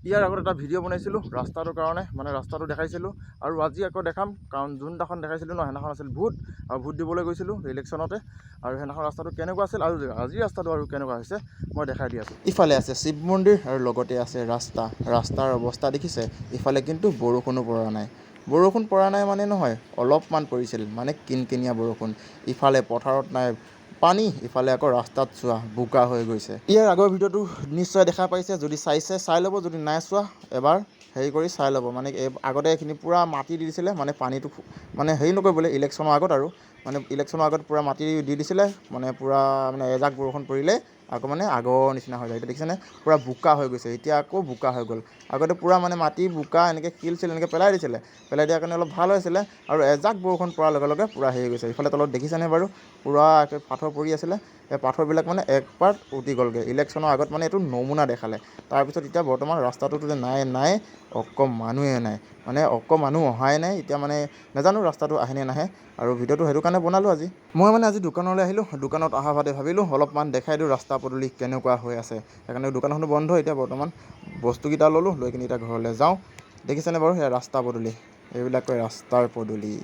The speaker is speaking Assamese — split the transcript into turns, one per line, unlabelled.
ইয়াৰ আগত এটা ভিডিঅ' বনাইছিলোঁ ৰাস্তাটোৰ কাৰণে, মানে ৰাস্তাটো দেখাইছিলোঁ। আৰু আজি আকৌ দেখাম, কাৰণ যোনদিনাখন দেখাইছিলোঁ ন, সেইদিনাখন আছিল ভোট, আৰু ভোট দিবলৈ গৈছিলোঁ ইলেকশ্যনতে। আৰু সেইদিনাখন ৰাস্তাটো কেনেকুৱা আছিল আৰু আজি ৰাস্তাটো আৰু কেনেকুৱা হৈছে মই দেখাই দি আছোঁ। ইফালে আছে শিৱ মন্দিৰ আৰু লগতে আছে ৰাস্তাৰ অৱস্থা দেখিছে। ইফালে কিন্তু বৰষুণো পৰা নাই। বৰষুণ পৰা নাই মানে নহয়, অলপমান পৰিছিল, মানে কিনকিনীয়া বৰষুণ। ইফালে পথাৰত নাই পানী, ইফালে আকৌ ৰাস্তাত চোৱা বোকা হৈ গৈছে। ইয়াৰ আগৰ ভিডিঅ'টো নিশ্চয় দেখা পাইছে, যদি চাইছে চাই ল'ব, যদি নাই চোৱা এবাৰ হেৰি কৰি চাই ল'ব। মানে আগতে এইখিনি পূৰা মাটি দি দিছিলে, মানে পানীটো মানে হেৰি নকৰিবলৈ ইলেকশ্যনৰ আগত আৰু মানে ইলেকশ্যনৰ আগত পূৰা মাটি দি দিছিলে, মানে পূৰা মানে এজাক বৰষুণ পৰিলে আকৌ মানে আগৰ নিচিনা হৈ যায়। এতিয়া দেখিছেনে পূৰা বোকা হৈ গৈছে, এতিয়া আকৌ বোকা হৈ গ'ল। আগতে পূৰা মানে মাটি বোকা এনেকৈ শিল এনেকৈ পেলাই দিছিলে, পেলাই দিয়াৰ কাৰণে অলপ ভাল হৈছিলে। আৰু এজাক বৰষুণ পৰাৰ লগে লগে পূৰা হেৰি গৈছে। ইফালে তলত দেখিছেনে বাৰু পূৰা পাথৰ পৰি আছিলে, এই পাথৰবিলাক মানে এক পাৰ্ট উটি গ'লগৈ। ইলেকশ্যনৰ আগত মানে এইটো নমুনা দেখালে। তাৰপিছত এতিয়া বৰ্তমান ৰাস্তাটোতো যে নাই মানুহে নাই, মানে মানুহ অহাই নাই। এতিয়া মানে নাজানো ৰাস্তাটো আহেনে নাহে, আৰু ভিডিঅ'টো সেইটো কাৰণে বনালোঁ আজি। মই মানে আজি দোকানলৈ আহিলোঁ, দোকানত অহা ভাবে ভাবিলোঁ অলপমান দেখাই দিওঁ ৰাস্তা পদূলি কেনেকুৱা হৈ আছে। সেইকাৰণে দোকানখনো বন্ধ এতিয়া বৰ্তমান। বস্তুকেইটা ল'লোঁ, লৈ কিনি এতিয়া ঘৰলৈ যাওঁ। দেখিছেনে বাৰু সেয়া ৰাস্তা পদূলি, এইবিলাকে ৰাস্তাৰ পদূলি।